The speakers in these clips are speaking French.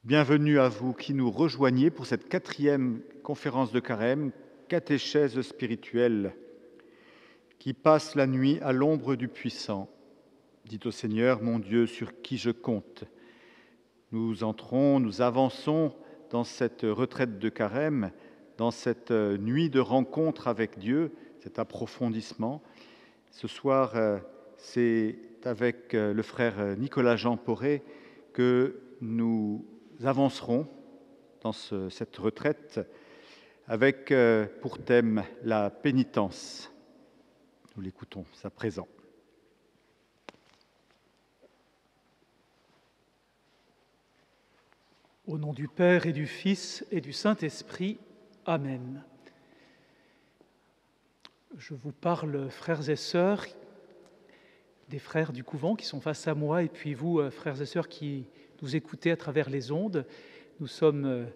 Bienvenue à vous qui nous rejoignez pour cette 4e conférence de Carême, catéchèse spirituelle, qui passe la nuit à l'ombre du puissant. Dites au Seigneur, mon Dieu, sur qui je compte. Nous avançons dans cette retraite de Carême, dans cette nuit de rencontre avec Dieu, cet approfondissement. Ce soir, c'est avec le frère Nicolas-Jean Poré que nous avancerons dans cette retraite avec pour thème la pénitence. Nous l'écoutons à présent. Au nom du Père et du Fils et du Saint-Esprit. Amen. Je vous parle, frères et sœurs, des frères du couvent qui sont face à moi, et puis vous, frères et sœurs qui nous écoutez à travers les ondes. Nous sommes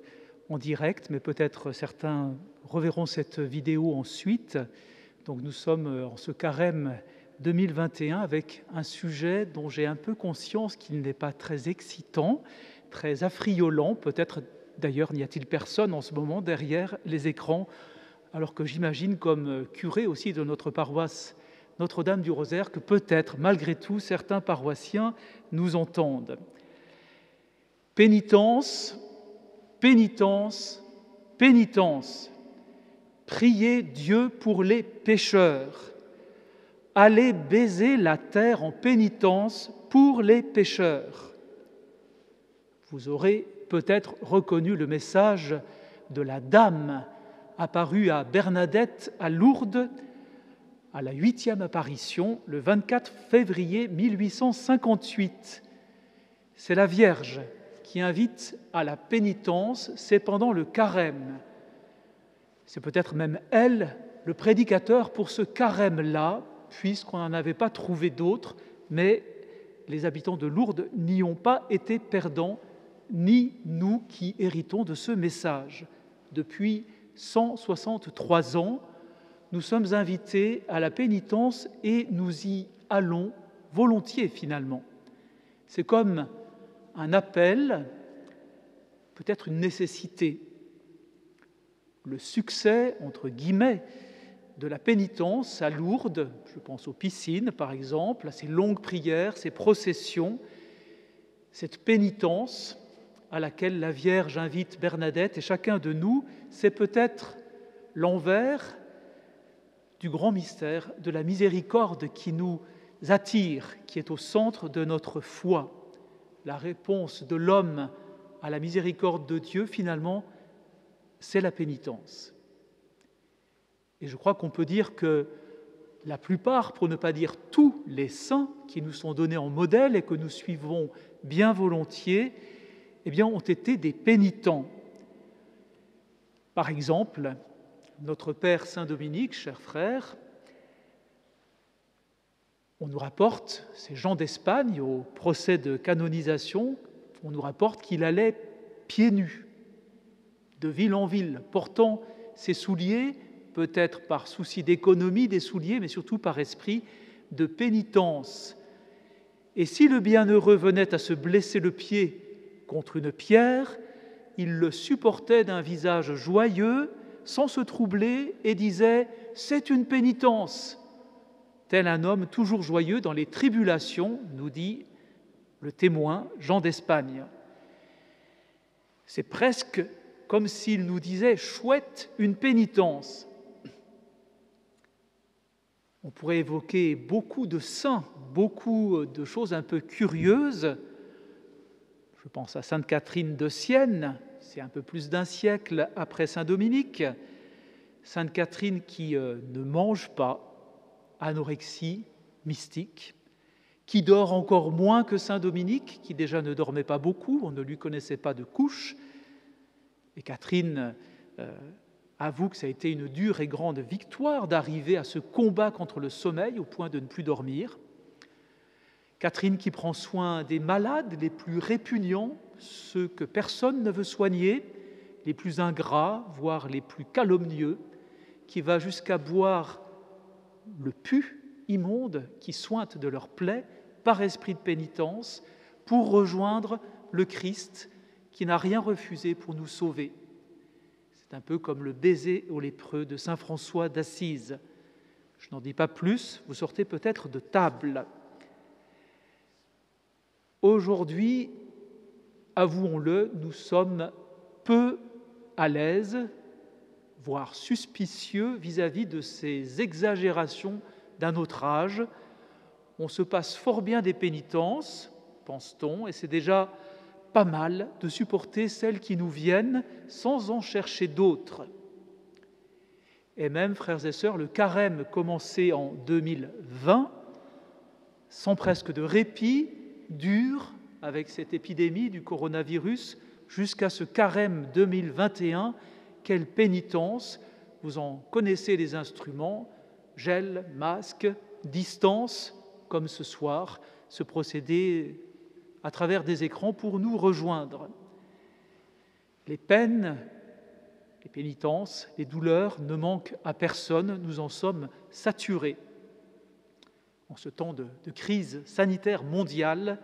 en direct, mais peut-être certains reverront cette vidéo ensuite. Donc nous sommes en ce carême 2021 avec un sujet dont j'ai un peu conscience qu'il n'est pas très excitant, très affriolant. Peut-être d'ailleurs n'y a-t-il personne en ce moment derrière les écrans, alors que j'imagine comme curé aussi de notre paroisse Notre-Dame du Rosaire que peut-être malgré tout certains paroissiens nous entendent. Pénitence, pénitence, pénitence. Priez Dieu pour les pécheurs. Allez baiser la terre en pénitence pour les pécheurs. Vous aurez peut-être reconnu le message de la Dame apparue à Bernadette à Lourdes à la 8e apparition le 24 février 1858. C'est la Vierge qui invite à la pénitence, c'est pendant le carême. C'est peut-être même elle, le prédicateur pour ce carême-là, puisqu'on n'en avait pas trouvé d'autres, mais les habitants de Lourdes n'y ont pas été perdants, ni nous qui héritons de ce message. Depuis 163 ans, nous sommes invités à la pénitence et nous y allons volontiers finalement. C'est comme un appel, peut-être une nécessité. Le succès, entre guillemets, de la pénitence à Lourdes, je pense aux piscines par exemple, à ces longues prières, ces processions, cette pénitence à laquelle la Vierge invite Bernadette et chacun de nous, c'est peut-être l'envers du grand mystère de la miséricorde qui nous attire, qui est au centre de notre foi. La réponse de l'homme à la miséricorde de Dieu, finalement, c'est la pénitence. Et je crois qu'on peut dire que la plupart, pour ne pas dire tous les saints qui nous sont donnés en modèle et que nous suivons bien volontiers, eh bien, ont été des pénitents. Par exemple, notre Père Saint-Dominique, chers frères, on nous rapporte, c'est Jean d'Espagne, au procès de canonisation, on nous rapporte qu'il allait pieds nus, de ville en ville, portant ses souliers, peut-être par souci d'économie des souliers, mais surtout par esprit de pénitence. Et si le bienheureux venait à se blesser le pied contre une pierre, il le supportait d'un visage joyeux, sans se troubler, et disait « c'est une pénitence ». Tel un homme toujours joyeux dans les tribulations, nous dit le témoin Jean d'Espagne. C'est presque comme s'il nous disait « chouette, une pénitence ». On pourrait évoquer beaucoup de saints, beaucoup de choses un peu curieuses. Je pense à Sainte Catherine de Sienne, c'est un peu plus d'un siècle après Saint Dominique. Sainte Catherine qui ne mange pas, anorexie mystique, qui dort encore moins que Saint Dominique, qui déjà ne dormait pas beaucoup, on ne lui connaissait pas de couche. Et Catherine avoue que ça a été une dure et grande victoire d'arriver à ce combat contre le sommeil au point de ne plus dormir. Catherine qui prend soin des malades les plus répugnants, ceux que personne ne veut soigner, les plus ingrats, voire les plus calomnieux, qui va jusqu'à boire le pus immonde qui sointe de leurs plaies par esprit de pénitence pour rejoindre le Christ qui n'a rien refusé pour nous sauver. C'est un peu comme le baiser aux lépreux de saint François d'Assise. Je n'en dis pas plus, vous sortez peut-être de table. Aujourd'hui, avouons-le, nous sommes peu à l'aise, voire suspicieux vis-à-vis de ces exagérations d'un autre âge. On se passe fort bien des pénitences, pense-t-on, et c'est déjà pas mal de supporter celles qui nous viennent sans en chercher d'autres. Et même, frères et sœurs, le carême commencé en 2020, sans presque de répit, dure avec cette épidémie du coronavirus jusqu'à ce carême 2021. Quelle pénitence! Vous en connaissez les instruments, gel, masque, distance, comme ce soir, ce procédé à travers des écrans pour nous rejoindre. Les peines, les pénitences, les douleurs ne manquent à personne, nous en sommes saturés. En ce temps de crise sanitaire mondiale,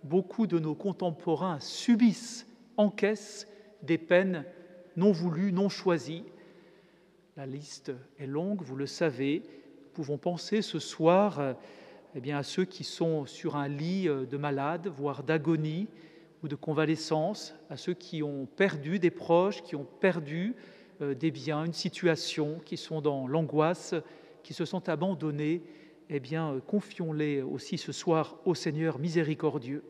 beaucoup de nos contemporains subissent, encaissent des peines non voulues, non choisies. La liste est longue, vous le savez. Nous pouvons penser ce soir à ceux qui sont sur un lit de malade, voire d'agonie ou de convalescence, à ceux qui ont perdu des proches, qui ont perdu des biens, une situation, qui sont dans l'angoisse, qui se sont abandonnés. Confions-les aussi ce soir au Seigneur miséricordieux.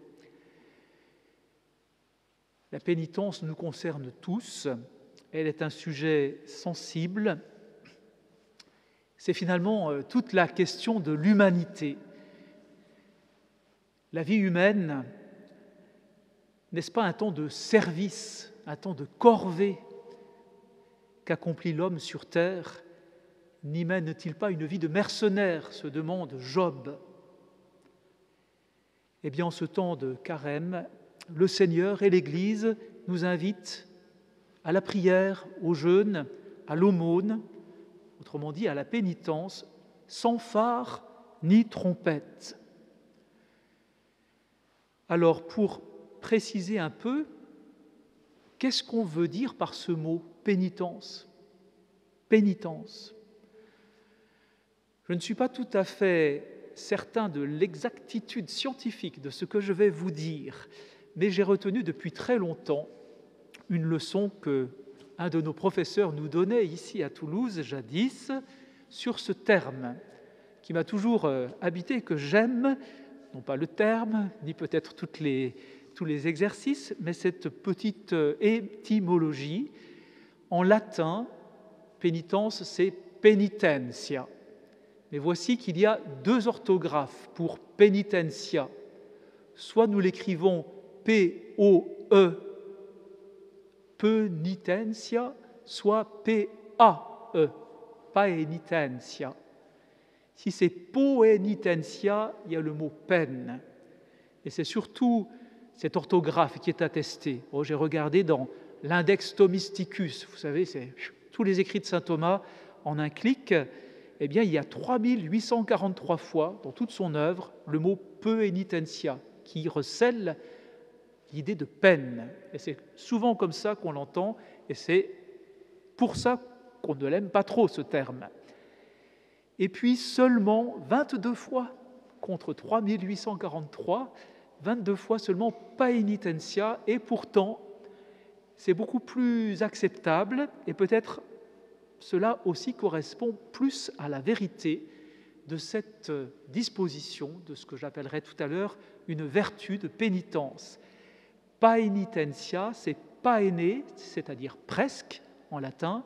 La pénitence nous concerne tous, elle est un sujet sensible. C'est finalement toute la question de l'humanité. La vie humaine, n'est-ce pas un temps de service, un temps de corvée qu'accomplit l'homme sur terre? N'y mène-t-il pas une vie de mercenaire, se demande Job. En ce temps de carême, le Seigneur et l'Église nous invitent à la prière, au jeûne, à l'aumône, autrement dit à la pénitence, sans phare ni trompette. Alors, pour préciser un peu, qu'est-ce qu'on veut dire par ce mot pénitence? Pénitence. Je ne suis pas tout à fait certain de l'exactitude scientifique de ce que je vais vous dire, mais j'ai retenu depuis très longtemps une leçon que un de nos professeurs nous donnait ici à Toulouse, jadis, sur ce terme qui m'a toujours habité, que j'aime, non pas le terme, ni peut-être tous les exercices, mais cette petite étymologie. En latin, pénitence, c'est penitentia. Mais voici qu'il y a deux orthographes pour penitentia. Soit nous l'écrivons P-O-E, penitentia, soit P-A-E, paenitentia. Si c'est poenitentia, il y a le mot peine. Et c'est surtout cette orthographe qui est attestée. J'ai regardé dans l'index Thomisticus, vous savez, c'est tous les écrits de saint Thomas en un clic. Il y a 3843 fois dans toute son œuvre le mot poenitentia qui recèle l'idée de peine. Et c'est souvent comme ça qu'on l'entend, et c'est pour ça qu'on ne l'aime pas trop, ce terme. Et puis seulement 22 fois, contre 3843, 22 fois seulement paenitentia, et pourtant c'est beaucoup plus acceptable, et peut-être cela aussi correspond plus à la vérité de cette disposition, de ce que j'appellerai tout à l'heure une vertu de pénitence. Paenitentia, c'est paene, c'est-à-dire presque en latin,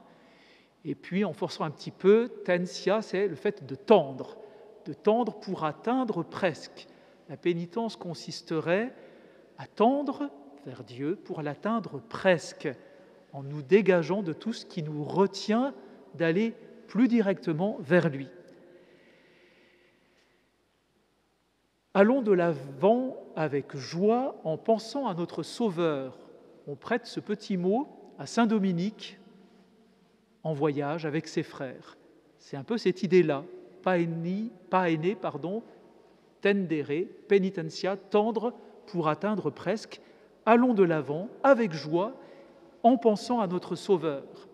et puis en forçant un petit peu, tensia, c'est le fait de tendre pour atteindre presque. La pénitence consisterait à tendre vers Dieu pour l'atteindre presque, en nous dégageant de tout ce qui nous retient d'aller plus directement vers lui. Allons de l'avant avec joie en pensant à notre Sauveur. On prête ce petit mot à saint Dominique en voyage avec ses frères. C'est un peu cette idée-là, paene, tendere, penitentia, tendre pour atteindre presque, allons de l'avant avec joie en pensant à notre Sauveur.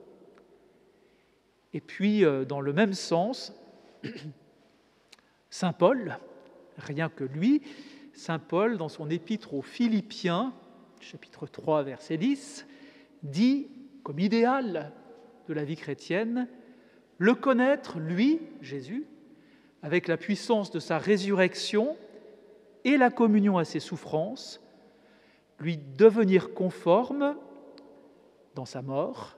Et puis, dans le même sens, Saint Paul, rien que lui, Saint Paul, dans son épître aux Philippiens, chapitre 3, verset 10, dit, comme idéal de la vie chrétienne, le connaître, lui, Jésus, avec la puissance de sa résurrection et la communion à ses souffrances, lui devenir conforme dans sa mort,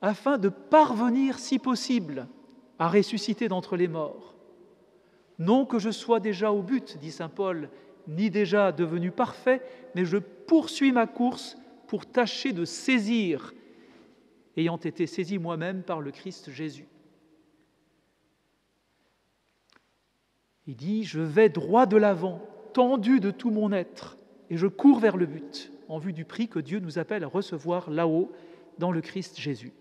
afin de parvenir, si possible, à ressusciter d'entre les morts. Non que je sois déjà au but, dit saint Paul, ni déjà devenu parfait, mais je poursuis ma course pour tâcher de saisir, ayant été saisi moi-même par le Christ Jésus. Il dit, je vais droit de l'avant, tendu de tout mon être, et je cours vers le but, en vue du prix que Dieu nous appelle à recevoir là-haut, dans le Christ Jésus.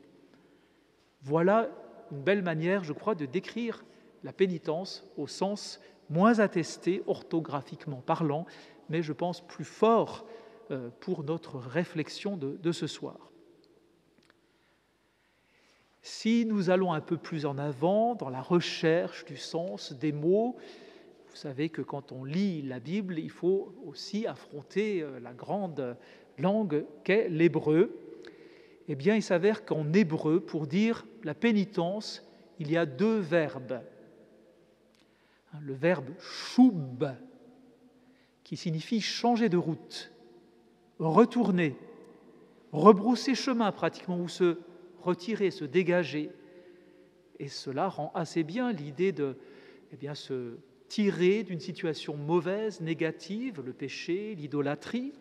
Voilà une belle manière, je crois, de décrire la pénitence au sens moins attesté, orthographiquement parlant, mais je pense plus fort pour notre réflexion de ce soir. Si nous allons un peu plus en avant dans la recherche du sens des mots, vous savez que quand on lit la Bible, il faut aussi affronter la grande langue qu'est l'hébreu. Eh bien, il s'avère qu'en hébreu, pour dire la pénitence, il y a deux verbes. Le verbe « shub » qui signifie changer de route, retourner, rebrousser chemin pratiquement, ou se retirer, se dégager. Et cela rend assez bien l'idée de se tirer d'une situation mauvaise, négative, le péché, l'idolâtrie.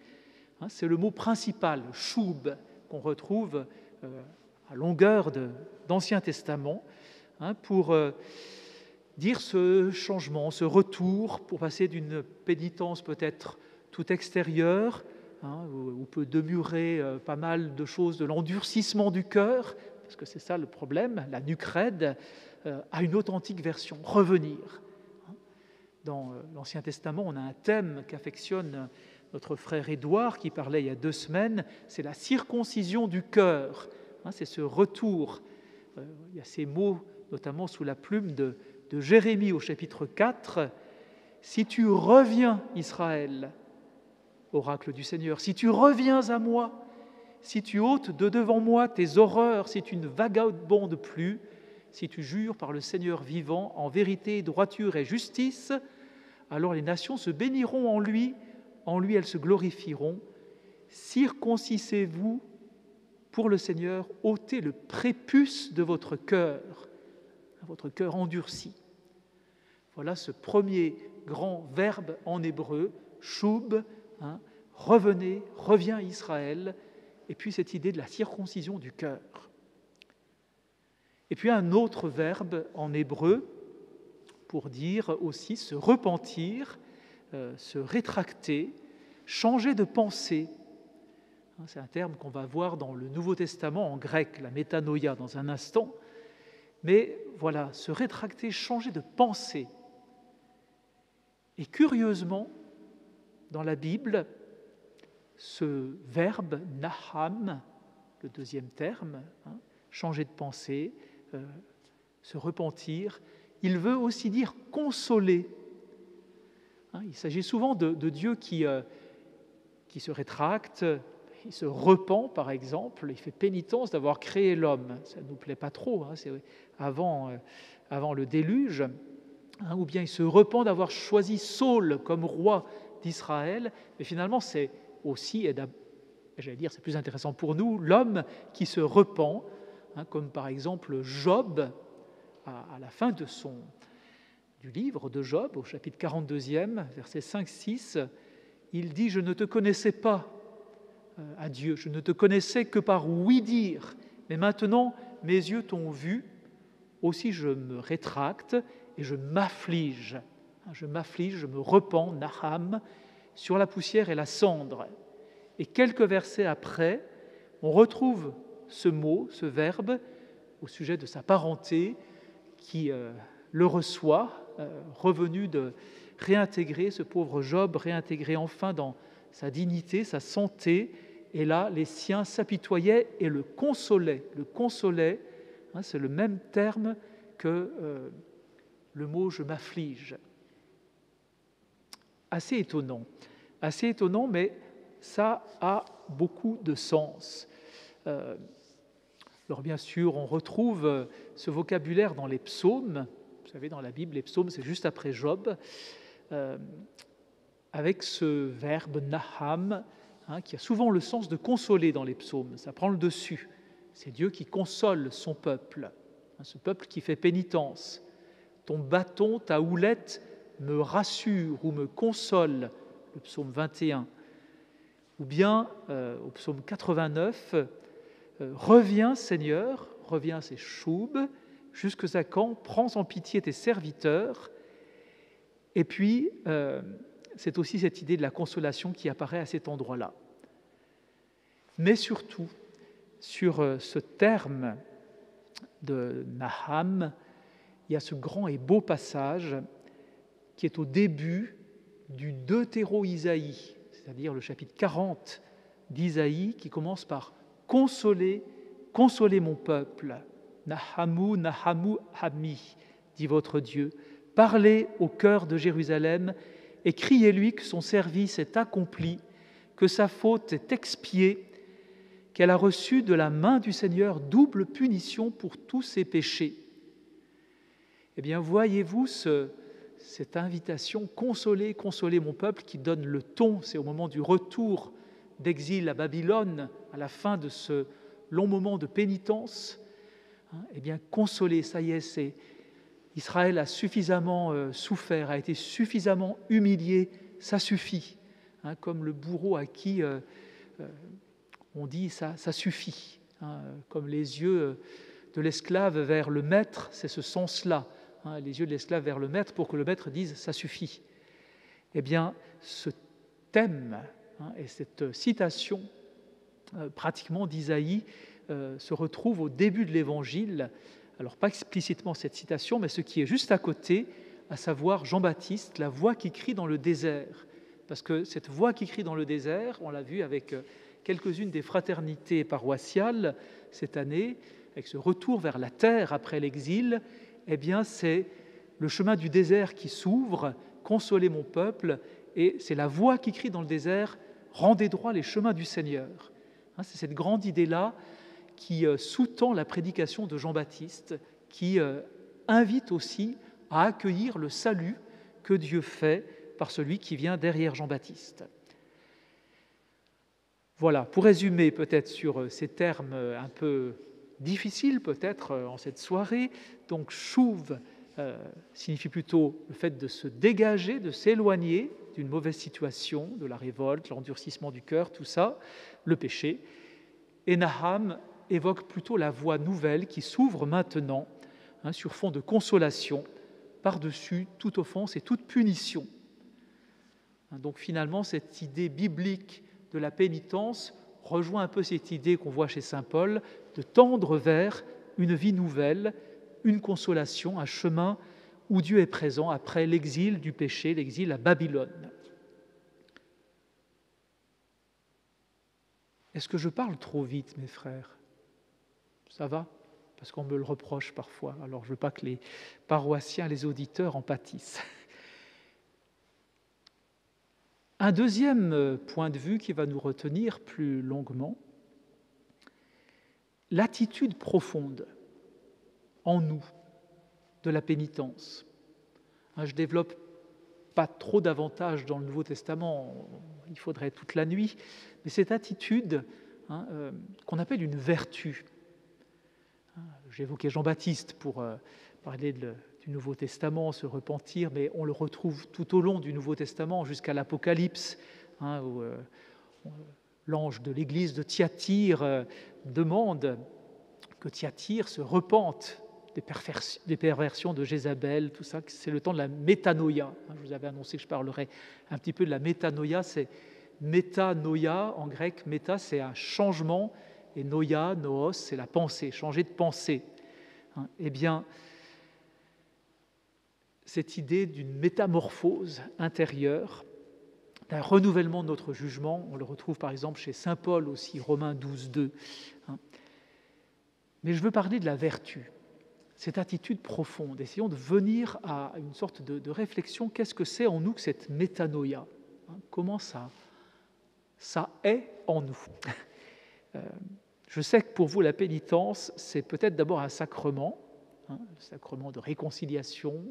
C'est le mot principal, « shub », qu'on retrouve à longueur d'Ancien Testament, pour dire ce changement, ce retour, pour passer d'une pénitence peut-être tout extérieure, où peut demeurer pas mal de choses, de l'endurcissement du cœur, parce que c'est ça le problème, la nuque raide, à une authentique version, revenir. Dans l'Ancien Testament, on a un thème qu'affectionne notre frère Édouard, qui parlait il y a 2 semaines, c'est la circoncision du cœur. C'est ce retour. Il y a ces mots, notamment sous la plume de Jérémie au chapitre 4. « Si tu reviens, Israël, oracle du Seigneur, si tu reviens à moi, si tu ôtes de devant moi tes horreurs, si tu ne vagabondes plus, si tu jures par le Seigneur vivant, en vérité, droiture et justice, alors les nations se béniront en lui elles se glorifieront. Circoncisez-vous pour le Seigneur, ôtez le prépuce de votre cœur endurci. » Voilà ce premier grand verbe en hébreu, shub, revenez, reviens Israël, et puis cette idée de la circoncision du cœur. Et puis un autre verbe en hébreu pour dire aussi se repentir, se rétracter, changer de pensée. C'est un terme qu'on va voir dans le Nouveau Testament en grec, la métanoïa, dans un instant. Mais voilà, se rétracter, changer de pensée. Et curieusement, dans la Bible, ce verbe naham, le deuxième terme, changer de pensée, se repentir, il veut aussi dire consoler. Il s'agit souvent de Dieu qui se rétracte, il se repent par exemple, il fait pénitence d'avoir créé l'homme. Ça ne nous plaît pas trop, c'est avant le déluge. Ou bien il se repent d'avoir choisi Saul comme roi d'Israël. Mais finalement, c'est aussi, c'est plus intéressant pour nous, l'homme qui se repent, comme par exemple Job, à la fin du livre de Job, au chapitre 42e, versets 5-6, il dit « Je ne te connaissais pas, à Dieu, je ne te connaissais que par ouï-dire, mais maintenant mes yeux t'ont vu, aussi je me rétracte et je m'afflige, je me repens, naham, sur la poussière et la cendre. » Et quelques versets après, on retrouve ce mot, ce verbe, au sujet de sa parenté, qui le reçoit, revenu de réintégrer ce pauvre Job, réintégré enfin dans sa dignité, sa santé. Et là, les siens s'apitoyaient et le consolaient. Le consolaient, c'est le même terme que le mot « je m'afflige ». Assez étonnant, mais ça a beaucoup de sens. Alors bien sûr, on retrouve ce vocabulaire dans les psaumes. Vous savez, dans la Bible, les psaumes, c'est juste après Job, avec ce verbe « naham », qui a souvent le sens de consoler dans les psaumes. Ça prend le dessus. C'est Dieu qui console son peuple, ce peuple qui fait pénitence. Ton bâton, ta houlette me rassure ou me console, le psaume 21. Ou bien, au psaume 89, reviens Seigneur, reviens c'est choub, jusqu'à quand, prends en pitié tes serviteurs. Et puis, c'est aussi cette idée de la consolation qui apparaît à cet endroit-là. Mais surtout, sur ce terme de Naham, il y a ce grand et beau passage qui est au début du Deutéro-Isaïe, c'est-à-dire le chapitre 40 d'Isaïe, qui commence par « Consolez, consolez mon peuple, Nahamu, Nahamu, Hami, dit votre Dieu. Parlez au cœur de Jérusalem et criez-lui que son service est accompli, que sa faute est expiée, qu'elle a reçu de la main du Seigneur double punition pour tous ses péchés. » Eh bien, voyez-vous cette invitation, consolez, consolez mon peuple, qui donne le ton, c'est au moment du retour d'exil à Babylone, à la fin de ce long moment de pénitence. Eh bien, consolez, ça y est, Israël a suffisamment souffert, a été suffisamment humilié, ça suffit. Comme le bourreau à qui on dit ça suffit. Comme les yeux de l'esclave vers le maître, c'est ce sens-là. Les yeux de l'esclave vers le maître pour que le maître dise « ça suffit ». Eh bien, ce thème et cette citation pratiquement d'Isaïe se retrouve au début de l'Évangile. Alors, pas explicitement cette citation, mais ce qui est juste à côté, à savoir Jean-Baptiste, la voix qui crie dans le désert. Parce que cette voix qui crie dans le désert, on l'a vu avec quelques-unes des fraternités paroissiales cette année, avec ce retour vers la terre après l'exil, eh bien, c'est le chemin du désert qui s'ouvre, consolez mon peuple, et c'est la voix qui crie dans le désert, rendez droit les chemins du Seigneur. C'est cette grande idée-là qui sous-tend la prédication de Jean-Baptiste, qui invite aussi à accueillir le salut que Dieu fait par celui qui vient derrière Jean-Baptiste. Voilà, pour résumer peut-être sur ces termes un peu difficiles peut-être en cette soirée, donc chouv signifie plutôt le fait de se dégager, de s'éloigner d'une mauvaise situation, de la révolte, l'endurcissement du cœur, tout ça, le péché. Et Naham évoque plutôt la voie nouvelle qui s'ouvre maintenant sur fond de consolation, par-dessus toute offense et toute punition. Donc finalement, cette idée biblique de la pénitence rejoint un peu cette idée qu'on voit chez saint Paul de tendre vers une vie nouvelle, une consolation, un chemin où Dieu est présent après l'exil du péché, l'exil à Babylone. Est-ce que je parle trop vite, mes frères ? Ça va ? Parce qu'on me le reproche parfois. Alors je ne veux pas que les paroissiens, les auditeurs en pâtissent. Un deuxième point de vue qui va nous retenir plus longuement, l'attitude profonde en nous de la pénitence. Je développe pas trop davantage dans le Nouveau Testament, il faudrait toute la nuit, mais cette attitude qu'on appelle une vertu. J'évoquais Jean-Baptiste pour parler du Nouveau Testament, se repentir, mais on le retrouve tout au long du Nouveau Testament jusqu'à l'Apocalypse, où l'ange de l'église de Thyatire demande que Thyatire se repente des perversions de Jézabel, tout ça, c'est le temps de la métanoïa. Je vous avais annoncé que je parlerais un petit peu de la métanoïa, c'est métanoïa, en grec, méta, c'est un changement, et noia, noos, c'est la pensée, changer de pensée. Eh bien, cette idée d'une métamorphose intérieure, d'un renouvellement de notre jugement. On le retrouve par exemple chez saint Paul aussi, Romains 12, 2. Mais je veux parler de la vertu, cette attitude profonde. Essayons de venir à une sorte de réflexion. Qu'est-ce que c'est en nous que cette métanoïa? Comment ça est en nous? Je sais que pour vous, la pénitence, c'est peut-être d'abord un sacrement, le sacrement de réconciliation,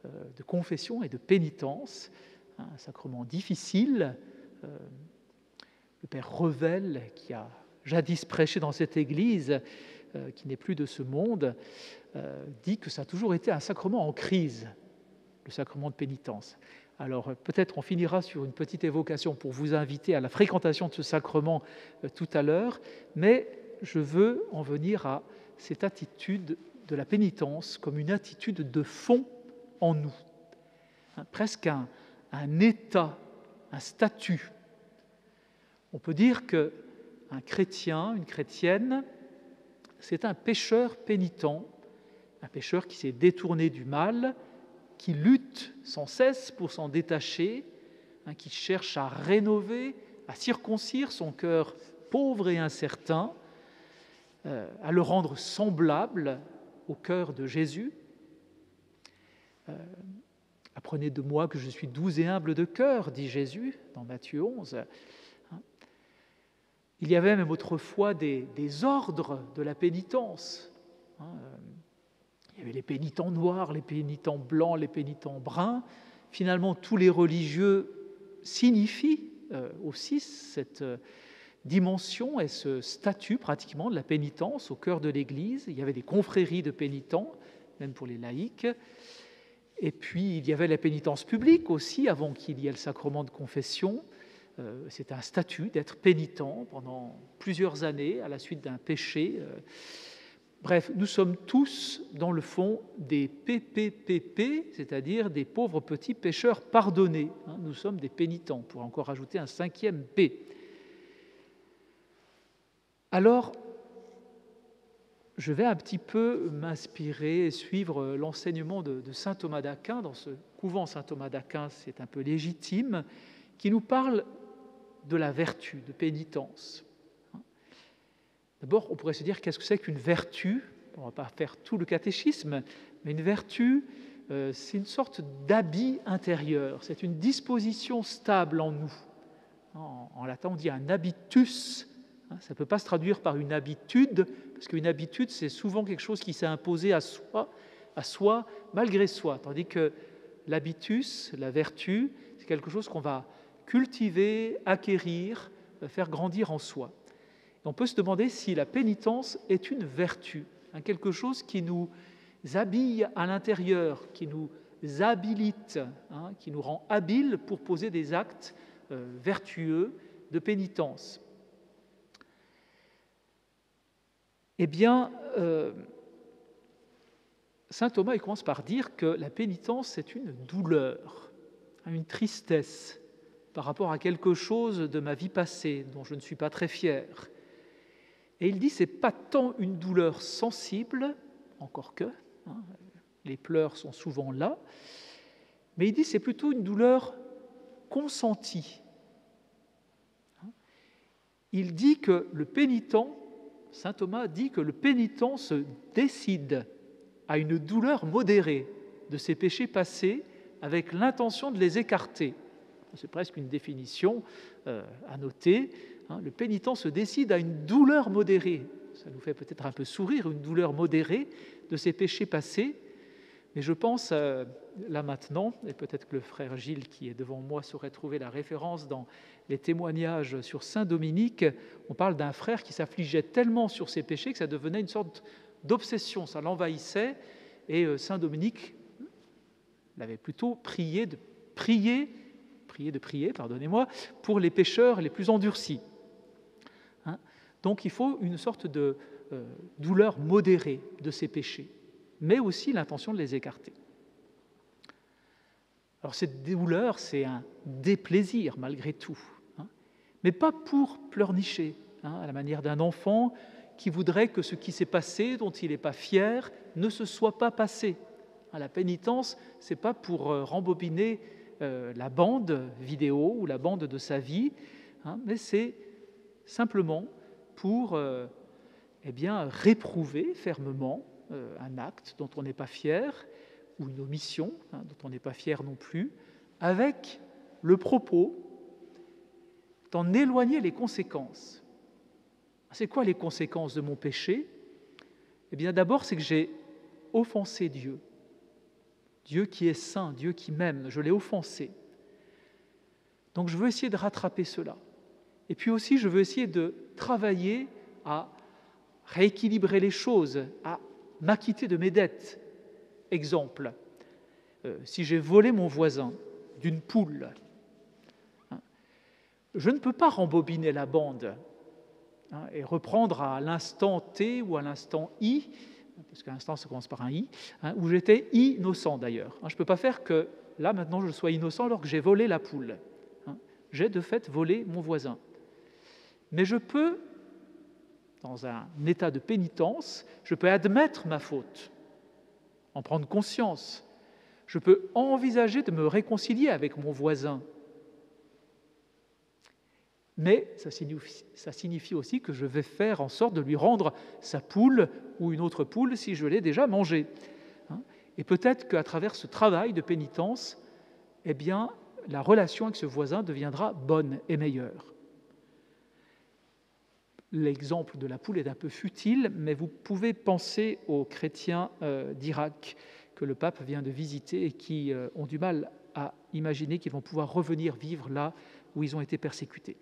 de confession et de pénitence, un sacrement difficile. Le Père Revel, qui a jadis prêché dans cette église, qui n'est plus de ce monde, dit que ça a toujours été un sacrement en crise, le sacrement de pénitence. Alors peut-être on finira sur une petite évocation pour vous inviter à la fréquentation de ce sacrement tout à l'heure, mais je veux en venir à cette attitude de la pénitence comme une attitude de fond en nous, presque un état, un statut. On peut dire qu'un chrétien, une chrétienne, c'est un pécheur pénitent, un pécheur qui s'est détourné du mal, qui lutte sans cesse pour s'en détacher, qui cherche à rénover, à circoncire son cœur pauvre et incertain, à le rendre semblable au cœur de Jésus. Apprenez de moi que je suis doux et humble de cœur, dit Jésus dans Matthieu 11. Il y avait même autrefois des ordres de la pénitence. Il y avait les pénitents noirs, les pénitents blancs, les pénitents bruns. Finalement, tous les religieux signifient aussi cette dimension et ce statut pratiquement de la pénitence au cœur de l'Église. Il y avait des confréries de pénitents, même pour les laïcs. Et puis, il y avait la pénitence publique aussi, avant qu'il y ait le sacrement de confession. C'est un statut d'être pénitent pendant plusieurs années à la suite d'un péché. Bref, nous sommes tous, dans le fond, des PPPP, c'est-à-dire des pauvres petits pécheurs pardonnés. Nous sommes des pénitents, pour encore ajouter un 5e P. Alors, je vais un petit peu m'inspirer et suivre l'enseignement de saint Thomas d'Aquin. Dans ce couvent saint Thomas d'Aquin, c'est un peu légitime, qui nous parle de la vertu, de pénitence. D'abord, on pourrait se dire qu'est-ce que c'est qu'une vertu? On ne va pas faire tout le catéchisme, mais une vertu, c'est une sorte d'habit intérieur, c'est une disposition stable en nous. En latin, on dit un habitus. Ça ne peut pas se traduire par une habitude, parce qu'une habitude, c'est souvent quelque chose qui s'est imposé à soi, malgré soi, tandis que l'habitus, la vertu, c'est quelque chose qu'on va cultiver, acquérir, faire grandir en soi. Et on peut se demander si la pénitence est une vertu, quelque chose qui nous habille à l'intérieur, qui nous habilite, qui nous rend habiles pour poser des actes vertueux de pénitence. Eh bien, saint Thomas il commence par dire que la pénitence, c'est une douleur, une tristesse par rapport à quelque chose de ma vie passée dont je ne suis pas très fier. Et il dit, ce n'est pas tant une douleur sensible, encore que, les pleurs sont souvent là, mais il dit, c'est plutôt une douleur consentie. Il dit que le pénitent, saint Thomas dit que le pénitent se décide à une douleur modérée de ses péchés passés avec l'intention de les écarter. C'est presque une définition à noter. Le pénitent se décide à une douleur modérée. Ça nous fait peut-être un peu sourire, une douleur modérée de ses péchés passés. Mais je pense, là maintenant, et peut-être que le frère Gilles qui est devant moi saurait trouver la référence dans les témoignages sur saint Dominique, on parle d'un frère qui s'affligeait tellement sur ses péchés que ça devenait une sorte d'obsession, ça l'envahissait, et saint Dominique l'avait plutôt prié de prier, pour les pécheurs les plus endurcis. Donc il faut une sorte de douleur modérée de ces péchés, mais aussi l'intention de les écarter. Alors cette douleur, c'est un déplaisir malgré tout, mais pas pour pleurnicher, à la manière d'un enfant qui voudrait que ce qui s'est passé, dont il n'est pas fier, ne se soit pas passé. La pénitence, ce n'est pas pour rembobiner la bande vidéo ou la bande de sa vie, mais c'est simplement pour réprouver fermement un acte dont on n'est pas fier, ou une omission dont on n'est pas fier non plus, avec le propos d'en éloigner les conséquences. C'est quoi les conséquences de mon péché ? Eh bien d'abord, c'est que j'ai offensé Dieu. Dieu qui est saint, Dieu qui m'aime, je l'ai offensé. Donc je veux essayer de rattraper cela. Et puis aussi, je veux essayer de travailler à rééquilibrer les choses, à m'acquitter de mes dettes. Exemple, si j'ai volé mon voisin d'une poule, je ne peux pas rembobiner la bande et reprendre à l'instant T ou à l'instant I, parce qu'à l'instant ça commence par un I, où j'étais innocent d'ailleurs. Je ne peux pas faire que là maintenant je sois innocent alors que j'ai volé la poule. J'ai de fait volé mon voisin. Mais je peux, dans un état de pénitence, je peux admettre ma faute, en prendre conscience. Je peux envisager de me réconcilier avec mon voisin. Mais ça signifie aussi que je vais faire en sorte de lui rendre sa poule ou une autre poule si je l'ai déjà mangée. Et peut-être qu'à travers ce travail de pénitence, la relation avec ce voisin deviendra bonne et meilleure. L'exemple de la poule est un peu futile, mais vous pouvez penser aux chrétiens d'Irak que le pape vient de visiter et qui ont du mal à imaginer qu'ils vont pouvoir revenir vivre là où ils ont été persécutés.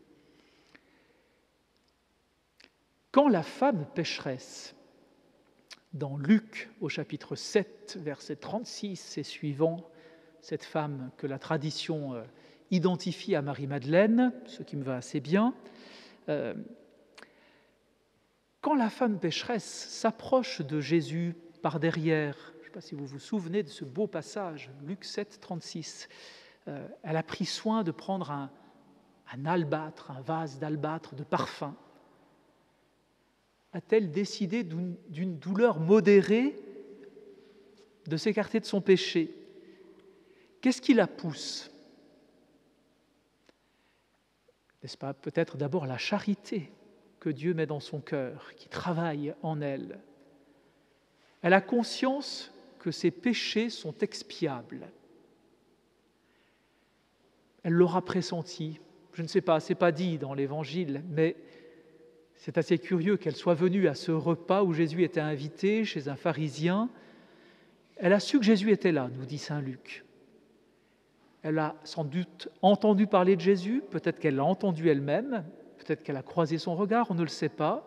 Quand la femme pécheresse, dans Luc au chapitre 7, verset 36 et suivant, cette femme que la tradition identifie à Marie-Madeleine, ce qui me va assez bien, quand la femme pécheresse s'approche de Jésus par derrière, je ne sais pas si vous vous souvenez de ce beau passage, Luc 7, 36, elle a pris soin de prendre un albâtre, un vase d'albâtre de parfum. A-t-elle décidé d'une douleur modérée de s'écarter de son péché ? Qu'est-ce qui la pousse ? N'est-ce pas peut-être d'abord la charité que Dieu met dans son cœur, qui travaille en elle. Elle a conscience que ses péchés sont expiables. Elle l'aura pressenti. Je ne sais pas, ce n'est pas dit dans l'Évangile, mais c'est assez curieux qu'elle soit venue à ce repas où Jésus était invité chez un pharisien. Elle a su que Jésus était là, nous dit saint Luc. Elle a sans doute entendu parler de Jésus, peut-être qu'elle l'a entendu elle-même, peut-être qu'elle a croisé son regard, on ne le sait pas.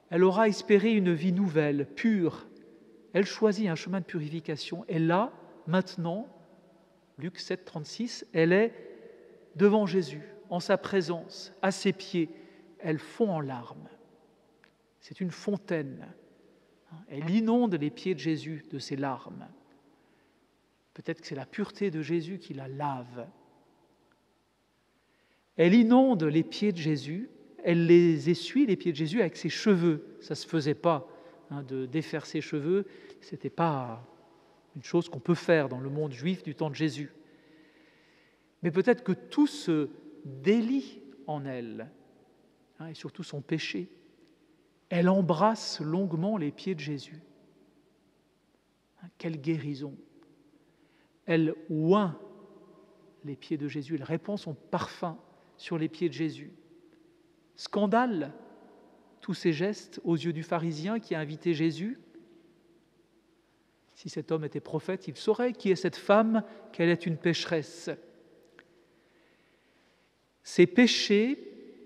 Elle aura espéré une vie nouvelle, pure. Elle choisit un chemin de purification. Et là, maintenant, Luc 7, 36, elle est devant Jésus, en sa présence, à ses pieds. Elle fond en larmes. C'est une fontaine. Elle inonde les pieds de Jésus de ses larmes. Peut-être que c'est la pureté de Jésus qui la lave. Elle inonde les pieds de Jésus, elle les essuie, les pieds de Jésus, avec ses cheveux. Ça ne se faisait pas, de défaire ses cheveux. Ce n'était pas une chose qu'on peut faire dans le monde juif du temps de Jésus. Mais peut-être que tout se délie en elle, et surtout son péché. Elle embrasse longuement les pieds de Jésus. Quelle guérison! Elle oint les pieds de Jésus, elle répand son parfum sur les pieds de Jésus. Scandale, tous ces gestes aux yeux du pharisien qui a invité Jésus. Si cet homme était prophète, il saurait qui est cette femme, qu'elle est une pécheresse. Ses péchés,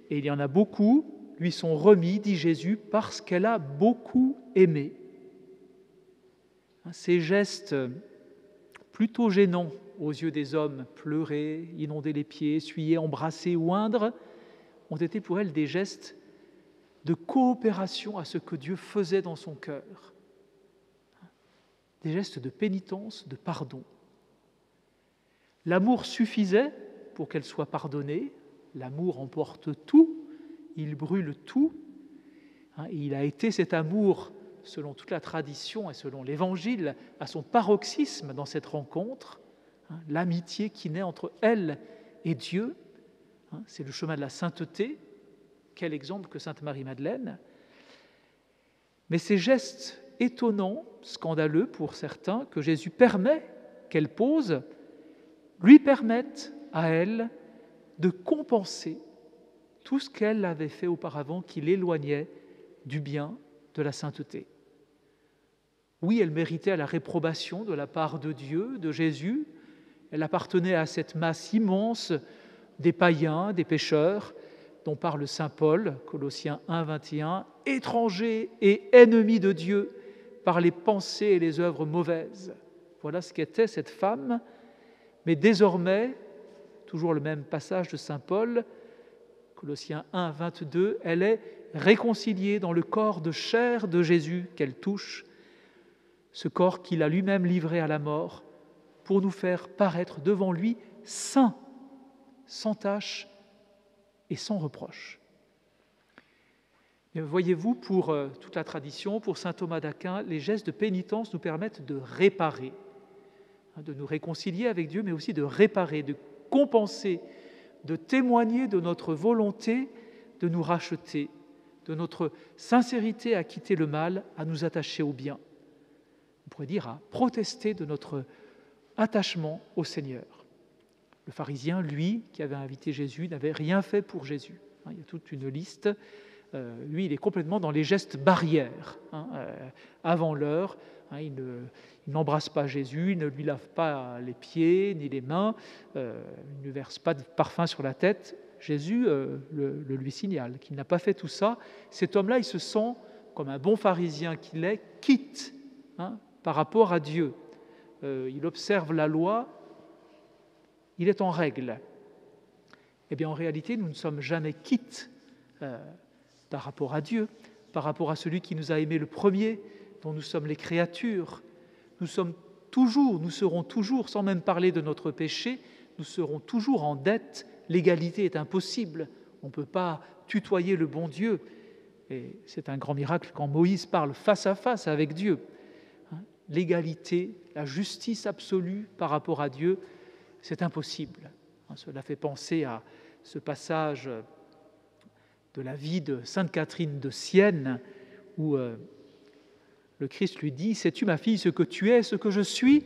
et il y en a beaucoup, lui sont remis, dit Jésus, parce qu'elle a beaucoup aimé. Ces gestes plutôt gênants aux yeux des hommes, pleurer, inonder les pieds, essuyer, embrasser, oindre, ont été pour elle des gestes de coopération à ce que Dieu faisait dans son cœur. Des gestes de pénitence, de pardon. L'amour suffisait pour qu'elle soit pardonnée. L'amour emporte tout, il brûle tout. Il a été cet amour, selon toute la tradition et selon l'Évangile, à son paroxysme dans cette rencontre, l'amitié qui naît entre elle et Dieu. C'est le chemin de la sainteté. Quel exemple que Sainte Marie-Madeleine. Mais ces gestes étonnants, scandaleux pour certains, que Jésus permet qu'elle pose, lui permettent à elle de compenser tout ce qu'elle avait fait auparavant qui l'éloignait du bien, de la sainteté. Oui, elle méritait la réprobation de la part de Dieu, de Jésus. Elle appartenait à cette masse immense des païens, des pécheurs, dont parle saint Paul, Colossiens 1, 21, étrangers et ennemis de Dieu par les pensées et les œuvres mauvaises. Voilà ce qu'était cette femme. Mais désormais, toujours le même passage de saint Paul, Colossiens 1, 22, elle est réconciliée dans le corps de chair de Jésus qu'elle touche, ce corps qu'il a lui-même livré à la mort pour nous faire paraître devant lui saints, sans tache et sans reproche. Et voyez-vous, pour toute la tradition, pour saint Thomas d'Aquin, les gestes de pénitence nous permettent de réparer, de nous réconcilier avec Dieu, mais aussi de réparer, de compenser, de témoigner de notre volonté de nous racheter, de notre sincérité à quitter le mal, à nous attacher au bien. On pourrait dire à protester de notre attachement au Seigneur. Le pharisien, lui, qui avait invité Jésus, n'avait rien fait pour Jésus. Il y a toute une liste. Lui, il est complètement dans les gestes barrières. Avant l'heure, il n'embrasse pas Jésus, il ne lui lave pas les pieds ni les mains, il ne verse pas de parfum sur la tête. Jésus le lui signale qu'il n'a pas fait tout ça. Cet homme-là, il se sent, comme un bon pharisien qu'il est, quitte par rapport à Dieu. Il observe la loi, il est en règle. Eh bien, en réalité, nous ne sommes jamais quittes par rapport à Dieu, par rapport à celui qui nous a aimés le premier, dont nous sommes les créatures. Nous serons toujours, sans même parler de notre péché, nous serons toujours en dette. L'égalité est impossible. On ne peut pas tutoyer le bon Dieu. Et c'est un grand miracle quand Moïse parle face à face avec Dieu. L'égalité, la justice absolue par rapport à Dieu, c'est impossible. Cela fait penser à ce passage de la vie de Sainte Catherine de Sienne, où le Christ lui dit « Sais-tu, ma fille, ce que tu es, ce que je suis ?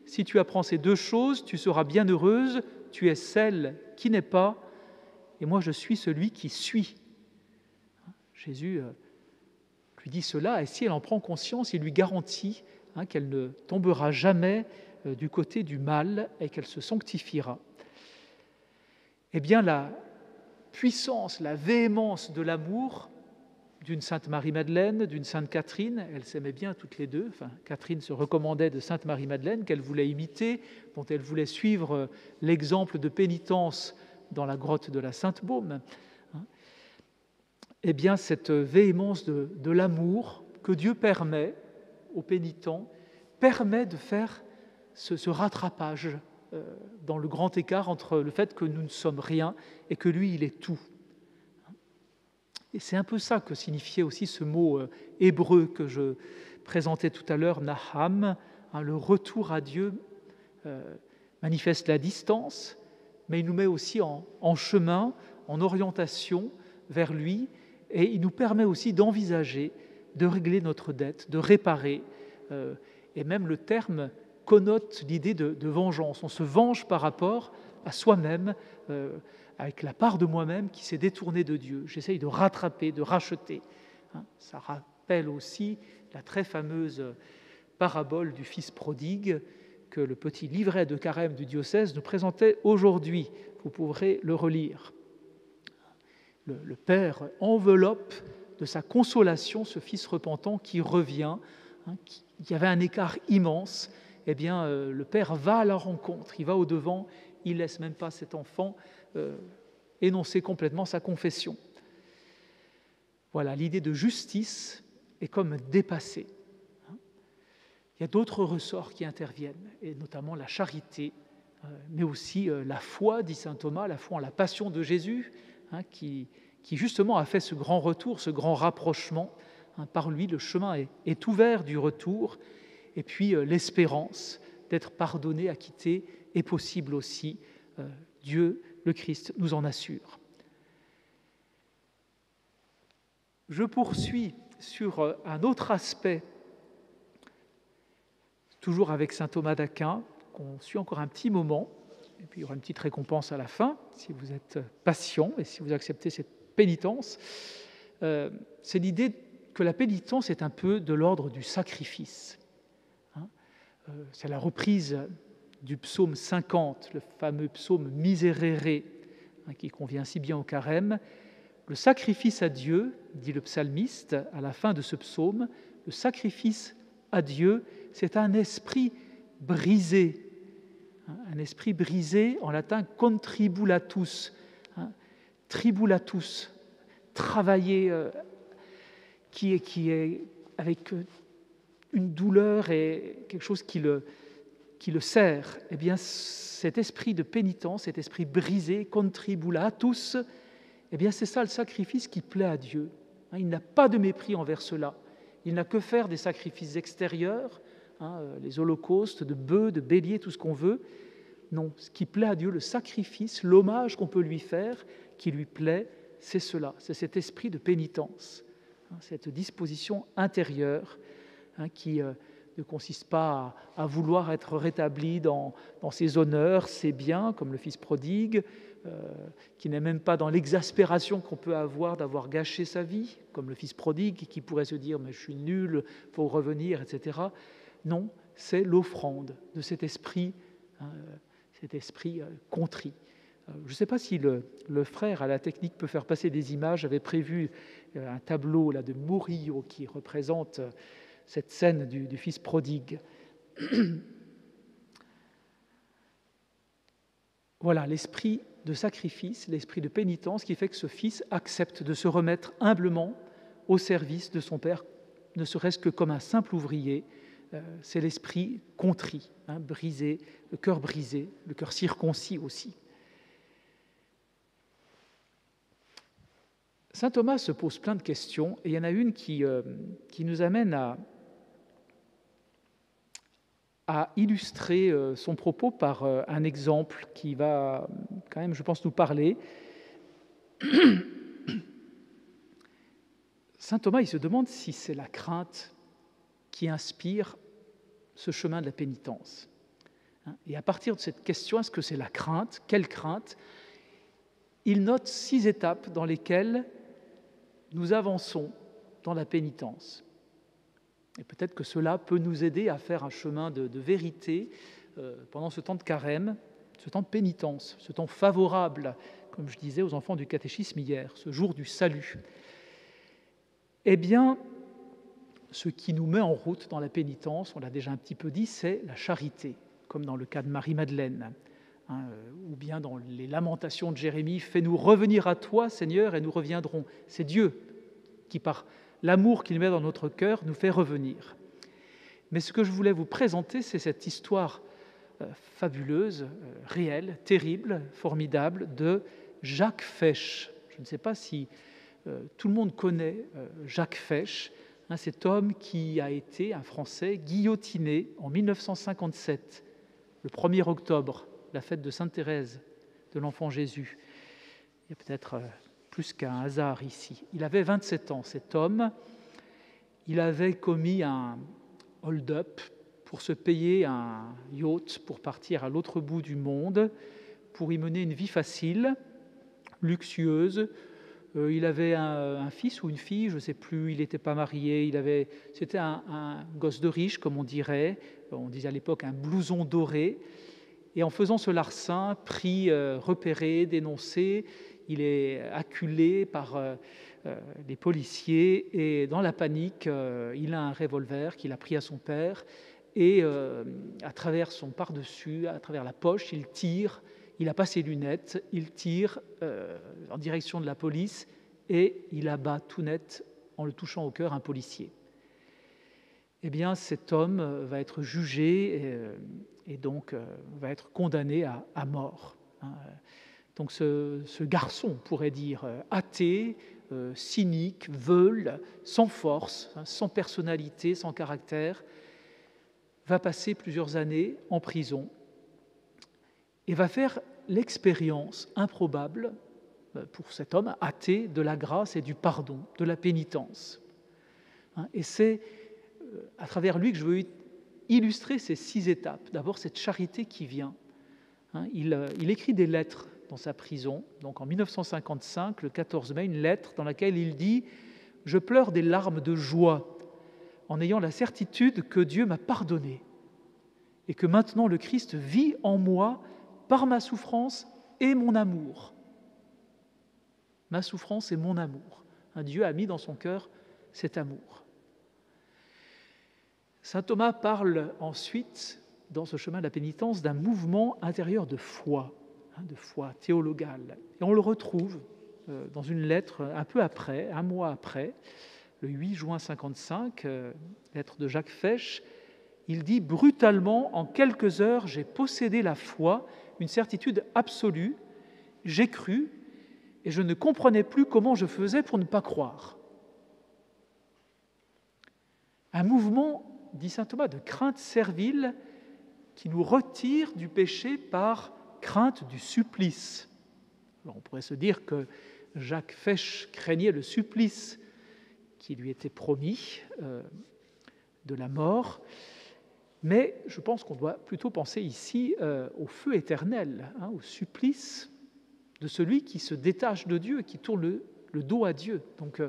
Si tu apprends ces deux choses, tu seras bien heureuse. Tu es celle qui n'est pas, et moi je suis celui qui suis. » Jésus lui dit cela, et si elle en prend conscience, il lui garantit qu'elle ne tombera jamais du côté du mal et qu'elle se sanctifiera. Eh bien, la puissance, la véhémence de l'amour d'une sainte Marie-Madeleine, d'une sainte Catherine, elles s'aimaient bien toutes les deux. Catherine se recommandait de sainte Marie-Madeleine, qu'elle voulait imiter, dont elle voulait suivre l'exemple de pénitence dans la grotte de la Sainte-Baume. Eh bien, cette véhémence de l'amour que Dieu permet aux pénitents, permet de faire ce rattrapage dans le grand écart entre le fait que nous ne sommes rien et que lui, il est tout. Et c'est un peu ça que signifiait aussi ce mot hébreu que je présentais tout à l'heure, Naham, le retour à Dieu manifeste la distance, mais il nous met aussi en chemin, en orientation vers lui, et il nous permet aussi d'envisager, de régler notre dette, de réparer, et même le terme connote l'idée de vengeance. On se venge par rapport à soi-même, avec la part de moi-même qui s'est détournée de Dieu. J'essaye de rattraper, de racheter. Ça rappelle aussi la très fameuse parabole du fils prodigue que le petit livret de carême du diocèse nous présentait aujourd'hui. Vous pourrez le relire. Le Père enveloppe de sa consolation ce fils repentant qui revient, qui avait un écart immense. Eh bien, le Père va à la rencontre, il va au-devant, il ne laisse même pas cet enfant énoncer complètement sa confession. Voilà, l'idée de justice est comme dépassée. Il y a d'autres ressorts qui interviennent, et notamment la charité, mais aussi la foi, dit saint Thomas, la foi en la passion de Jésus, qui justement a fait ce grand retour, ce grand rapprochement. Par lui, le chemin est ouvert du retour, et puis l'espérance d'être pardonné, acquitté est possible aussi. Dieu, le Christ, nous en assure. Je poursuis sur un autre aspect, toujours avec saint Thomas d'Aquin, qu'on suit encore un petit moment, et puis il y aura une petite récompense à la fin, si vous êtes patient et si vous acceptez cette pénitence. C'est l'idée que la pénitence est un peu de l'ordre du sacrifice. C'est la reprise du psaume 50, le fameux psaume Miserere, qui convient si bien au carême. Le sacrifice à Dieu, dit le psalmiste à la fin de ce psaume, le sacrifice à Dieu, c'est un esprit brisé. Un esprit brisé, en latin, contribulatus. Tribulatus, travailler, qui est avec une douleur et quelque chose qui le serre. Eh bien, cet esprit de pénitence, cet esprit brisé, contribulatus, eh bien, c'est ça le sacrifice qui plaît à Dieu. Il n'a pas de mépris envers cela. Il n'a que faire des sacrifices extérieurs, les holocaustes de bœufs, de béliers, tout ce qu'on veut. Non, ce qui plaît à Dieu, le sacrifice, l'hommage qu'on peut lui faire, qui lui plaît, c'est cela, c'est cet esprit de pénitence, cette disposition intérieure qui ne consiste pas à vouloir être rétabli dans ses honneurs, ses biens, comme le fils prodigue, qui n'est même pas dans l'exaspération qu'on peut avoir d'avoir gâché sa vie, comme le fils prodigue, qui pourrait se dire « mais je suis nul, il faut revenir », etc. Non, c'est l'offrande de cet esprit contrit. Je ne sais pas si le frère à la technique peut faire passer des images. J'avais prévu un tableau là, de Murillo qui représente cette scène du fils prodigue. Voilà l'esprit de sacrifice, l'esprit de pénitence qui fait que ce fils accepte de se remettre humblement au service de son père, ne serait-ce que comme un simple ouvrier. C'est l'esprit contrit, brisé, le cœur circoncis aussi. Saint Thomas se pose plein de questions, et il y en a une qui nous amène à illustrer son propos par un exemple qui va quand même, je pense, nous parler. Saint Thomas, il se demande si c'est la crainte qui inspire ce chemin de la pénitence. Et à partir de cette question, est-ce que c'est la crainte? Quelle crainte? Il note 6 étapes dans lesquelles nous avançons dans la pénitence. Et peut-être que cela peut nous aider à faire un chemin de vérité pendant ce temps de carême, ce temps de pénitence, ce temps favorable, comme je disais aux enfants du catéchisme hier, ce jour du salut. Eh bien, ce qui nous met en route dans la pénitence, on l'a déjà un petit peu dit, c'est la charité, comme dans le cas de Marie-Madeleine, ou bien dans les lamentations de Jérémie, « Fais-nous revenir à toi, Seigneur, et nous reviendrons ». C'est Dieu qui, par l'amour qu'il met dans notre cœur, nous fait revenir. Mais ce que je voulais vous présenter, c'est cette histoire fabuleuse, réelle, terrible, formidable, de Jacques Fesch. Je ne sais pas si tout le monde connaît Jacques Fesch, cet homme qui a été un Français guillotiné en 1957, le 1er octobre, la fête de Sainte Thérèse de l'Enfant Jésus. Il y a peut-être plus qu'un hasard ici. Il avait 27 ans, cet homme. Il avait commis un hold-up pour se payer un yacht pour partir à l'autre bout du monde, pour y mener une vie facile, luxueuse. Il avait un fils ou une fille, je ne sais plus, il n'était pas marié, c'était un gosse de riche, comme on dirait à l'époque un blouson doré, et en faisant ce larcin, pris, repéré, dénoncé, il est acculé par les policiers, et dans la panique, il a un revolver qu'il a pris à son père, et à travers son pardessus, à travers la poche, il tire. Il n'a pas ses lunettes, il tire en direction de la police et il abat tout net, en le touchant au cœur, un policier. Eh bien, cet homme va être jugé et donc va être condamné à mort. Donc ce garçon, on pourrait dire, athée, cynique, veule, sans force, sans personnalité, sans caractère, va passer plusieurs années en prison. et va faire l'expérience improbable pour cet homme athée de la grâce et du pardon, de la pénitence. Et c'est à travers lui que je veux illustrer ces 6 étapes. D'abord, cette charité qui vient. Il écrit des lettres dans sa prison, donc en 1955, le 14 mai, une lettre dans laquelle il dit « Je pleure des larmes de joie en ayant la certitude que Dieu m'a pardonné et que maintenant le Christ vit en moi par ma souffrance et mon amour. » Ma souffrance et mon amour. Dieu a mis dans son cœur cet amour. Saint Thomas parle ensuite, dans ce chemin de la pénitence, d'un mouvement intérieur de foi théologale. Et on le retrouve dans une lettre un peu après, un mois après, le 8 juin 55, lettre de Jacques Fesch. Il dit « Brutalement, en quelques heures, j'ai possédé la foi, une certitude absolue, j'ai cru, et je ne comprenais plus comment je faisais pour ne pas croire. » Un mouvement, dit saint Thomas, de crainte servile qui nous retire du péché par crainte du supplice. Alors on pourrait se dire que Jacques Fesch craignait le supplice qui lui était promis de la mort, mais je pense qu'on doit plutôt penser ici au feu éternel, au supplice de celui qui se détache de Dieu et qui tourne le dos à Dieu. Donc,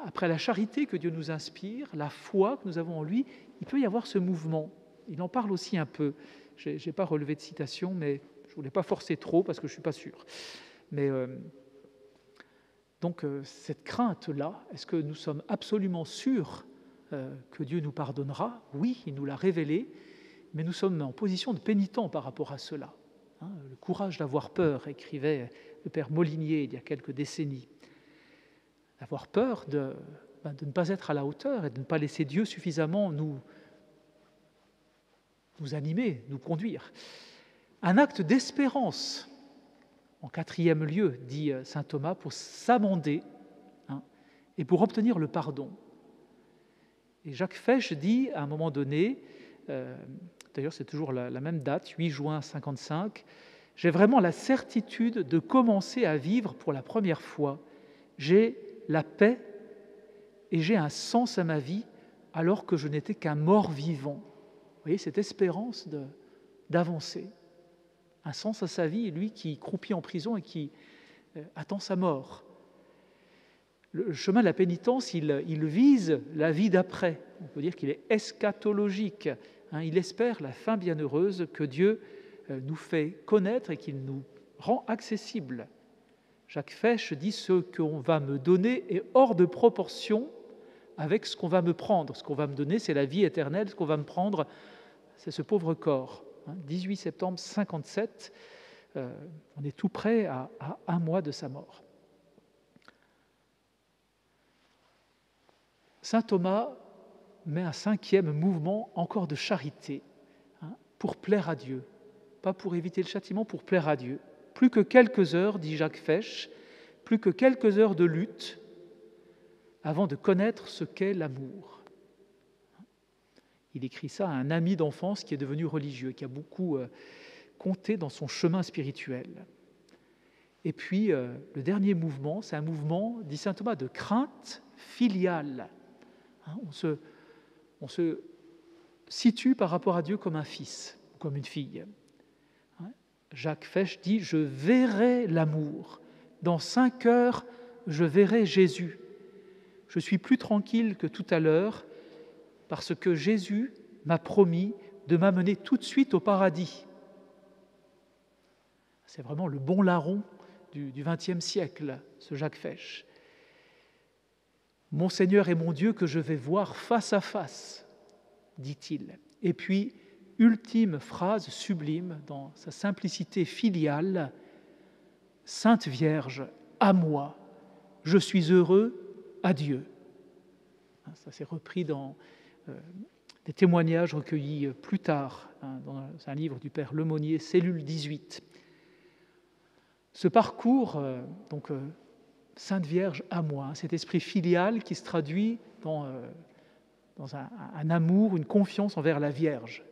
après la charité que Dieu nous inspire, la foi que nous avons en lui, il peut y avoir ce mouvement. Il en parle aussi un peu. Je n'ai pas relevé de citation, mais je ne voulais pas forcer trop parce que je ne suis pas sûr. Mais donc, cette crainte-là, est-ce que nous sommes absolument sûrs que Dieu nous pardonnera? Oui, il nous l'a révélé, mais nous sommes en position de pénitent par rapport à cela. Le courage d'avoir peur, écrivait le père Molinier il y a quelques décennies. D'avoir peur de ne pas être à la hauteur et de ne pas laisser Dieu suffisamment nous animer, nous conduire. Un acte d'espérance, en 4e lieu, dit saint Thomas, pour s'amender et pour obtenir le pardon. Et Jacques Fesch dit, à un moment donné, d'ailleurs c'est toujours la même date, 8 juin 55, « J'ai vraiment la certitude de commencer à vivre pour la première fois. J'ai la paix et j'ai un sens à ma vie alors que je n'étais qu'un mort vivant. » Vous voyez, cette espérance d'avancer. Un sens à sa vie, lui qui croupit en prison et qui attend sa mort. Le chemin de la pénitence, il vise la vie d'après. On peut dire qu'il est eschatologique. Il espère la fin bienheureuse que Dieu nous fait connaître et qu'il nous rend accessible. Jacques Fesch dit « Ce qu'on va me donner est hors de proportion avec ce qu'on va me prendre. Ce qu'on va me donner, c'est la vie éternelle. Ce qu'on va me prendre, c'est ce pauvre corps. » 18 septembre 57, on est tout près à un mois de sa mort. Saint Thomas met un 5e mouvement encore de charité, pour plaire à Dieu, pas pour éviter le châtiment, pour plaire à Dieu. Plus que quelques heures, dit Jacques Fesch, plus que quelques heures de lutte avant de connaître ce qu'est l'amour. Il écrit ça à un ami d'enfance qui est devenu religieux, qui a beaucoup compté dans son chemin spirituel. Et puis, le dernier mouvement, c'est un mouvement, dit saint Thomas, de crainte filiale. On se situe par rapport à Dieu comme un fils, comme une fille. Jacques Fesch dit « Je verrai l'amour. Dans 5 heures, je verrai Jésus. Je suis plus tranquille que tout à l'heure parce que Jésus m'a promis de m'amener tout de suite au paradis. » C'est vraiment le bon larron du XXe siècle, ce Jacques Fesch. « Mon Seigneur et mon Dieu que je vais voir face à face, dit-il. » Et puis, ultime phrase sublime dans sa simplicité filiale, « Sainte Vierge, à moi, je suis heureux, adieu. » Ça s'est repris dans des témoignages recueillis plus tard, dans un livre du père Lemonnier, Cellule 18. Ce parcours, Sainte Vierge à moi, cet esprit filial qui se traduit dans un amour, une confiance envers la Vierge,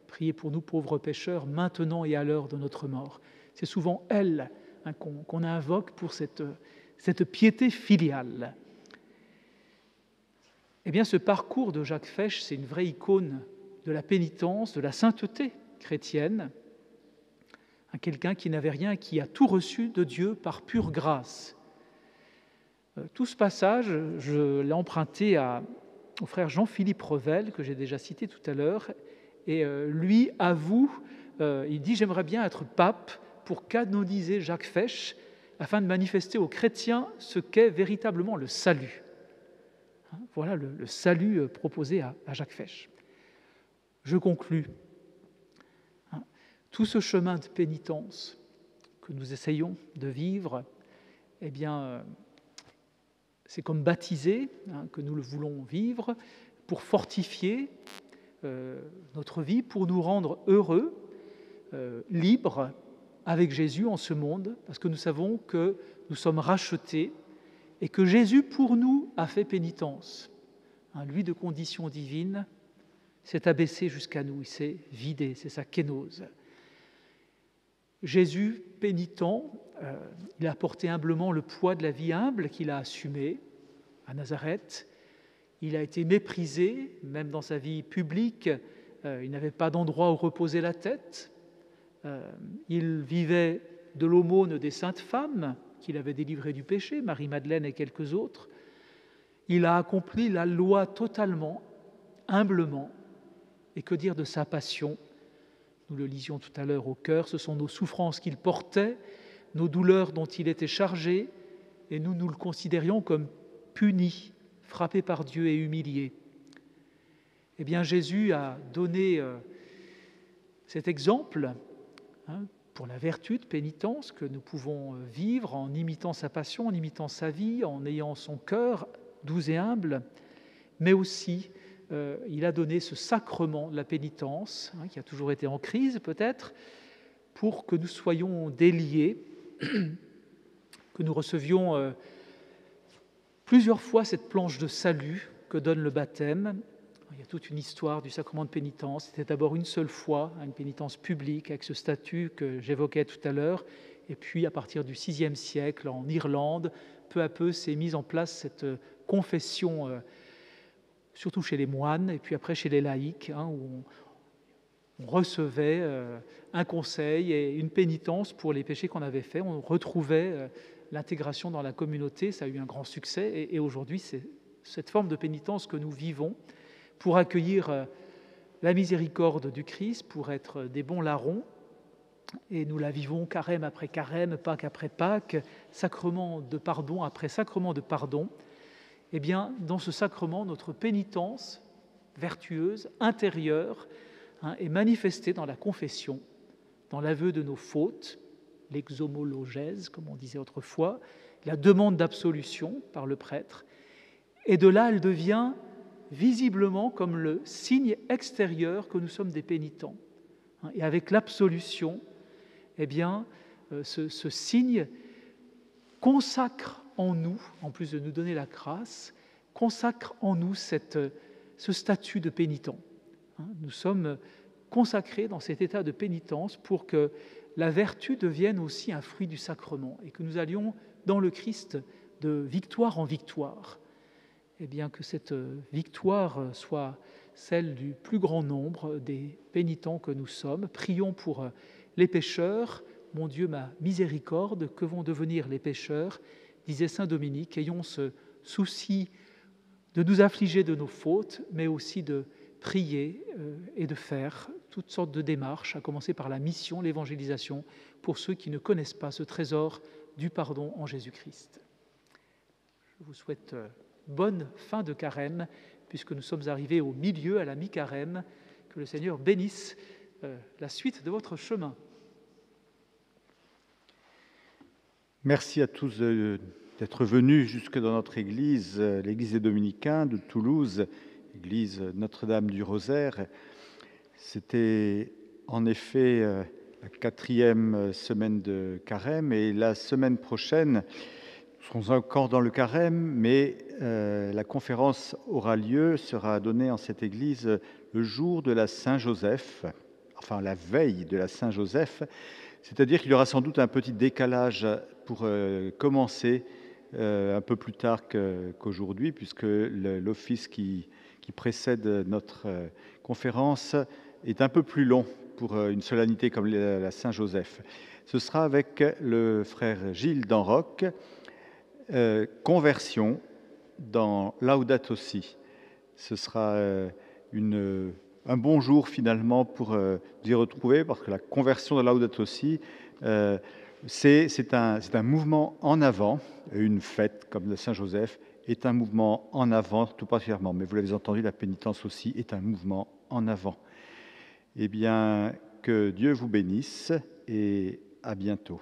Priez pour nous pauvres pécheurs, maintenant et à l'heure de notre mort. C'est souvent elle qu'on invoque pour cette piété filiale. Eh bien, ce parcours de Jacques Fesch, c'est une vraie icône de la pénitence, de la sainteté chrétienne. Quelqu'un qui n'avait rien, qui a tout reçu de Dieu par pure grâce. Tout ce passage, je l'ai emprunté au frère Jean-Philippe Revel, que j'ai déjà cité tout à l'heure, et lui avoue, il dit « J'aimerais bien être pape pour canoniser Jacques Fesch, afin de manifester aux chrétiens ce qu'est véritablement le salut. » Voilà le salut proposé à Jacques Fesch. Je conclus. Tout ce chemin de pénitence que nous essayons de vivre, eh bien, c'est comme baptisé que nous le voulons vivre pour fortifier notre vie, pour nous rendre heureux, libres avec Jésus en ce monde, parce que nous savons que nous sommes rachetés et que Jésus, pour nous, a fait pénitence. Lui, de condition divine, s'est abaissé jusqu'à nous, il s'est vidé, c'est sa kénose. Jésus, pénitent, il a porté humblement le poids de la vie humble qu'il a assumée à Nazareth. Il a été méprisé, même dans sa vie publique, il n'avait pas d'endroit où reposer la tête. Il vivait de l'aumône des saintes femmes qu'il avait délivrées du péché, Marie-Madeleine et quelques autres. Il a accompli la loi totalement, humblement. Et que dire de sa passion ? Nous le lisions tout à l'heure au cœur, ce sont nos souffrances qu'il portait, nos douleurs dont il était chargé, et nous le considérions comme puni, frappé par Dieu et humilié. Eh bien, Jésus a donné cet exemple pour la vertu de pénitence que nous pouvons vivre en imitant sa passion, en imitant sa vie, en ayant son cœur doux et humble, mais aussi il a donné ce sacrement de la pénitence, qui a toujours été en crise peut-être, pour que nous soyons déliés, que nous recevions plusieurs fois cette planche de salut que donne le baptême. Il y a toute une histoire du sacrement de pénitence. C'était d'abord une seule fois, une pénitence publique avec ce statut que j'évoquais tout à l'heure. Et puis, à partir du VIe siècle, en Irlande, peu à peu s'est mise en place cette confession, surtout chez les moines, et puis après chez les laïcs, où on recevait un conseil et une pénitence pour les péchés qu'on avait faits. On retrouvait l'intégration dans la communauté. Ça a eu un grand succès. Et aujourd'hui, c'est cette forme de pénitence que nous vivons pour accueillir la miséricorde du Christ, pour être des bons larrons. Et nous la vivons carême après carême, Pâques après Pâques, sacrement de pardon après sacrement de pardon. Eh bien, dans ce sacrement, notre pénitence vertueuse, intérieure, est manifestée dans la confession, dans l'aveu de nos fautes, l'exomologèse, comme on disait autrefois, la demande d'absolution par le prêtre. Et de là, elle devient visiblement comme le signe extérieur que nous sommes des pénitents. Et avec l'absolution, eh bien, ce signe consacre en nous, en plus de nous donner la grâce, consacre en nous ce statut de pénitent. Nous sommes consacrés dans cet état de pénitence pour que la vertu devienne aussi un fruit du sacrement et que nous allions dans le Christ de victoire en victoire. Eh bien, que cette victoire soit celle du plus grand nombre des pénitents que nous sommes. Prions pour les pécheurs. Mon Dieu, ma miséricorde, que vont devenir les pécheurs, disait saint Dominique. Ayons ce souci de nous affliger de nos fautes, mais aussi de prier et de faire toutes sortes de démarches, à commencer par la mission, l'évangélisation, pour ceux qui ne connaissent pas ce trésor du pardon en Jésus-Christ. Je vous souhaite bonne fin de carême, puisque nous sommes arrivés au milieu, à la mi-carême. Que le Seigneur bénisse la suite de votre chemin. Merci à tous d'être venus jusque dans notre église, l'église des Dominicains de Toulouse, l'église Notre-Dame du Rosaire. C'était en effet la 4e semaine de carême, et la semaine prochaine, nous serons encore dans le carême, mais la conférence sera donnée en cette église le jour de la Saint-Joseph, enfin la veille de la Saint-Joseph, c'est-à-dire qu'il y aura sans doute un petit décalage pour commencer un peu plus tard qu'aujourd'hui, puisque l'office qui précède notre conférence est un peu plus long pour une solennité comme la Saint-Joseph. Ce sera avec le frère Gilles d'Enroc, conversion dans Laudato Si. Ce sera un bon jour finalement pour d'y retrouver, parce que la conversion de Laudato Si, c'est un mouvement en avant. Une fête comme le Saint-Joseph est un mouvement en avant tout particulièrement. Mais vous l'avez entendu, la pénitence aussi est un mouvement en avant. Eh bien, que Dieu vous bénisse et à bientôt.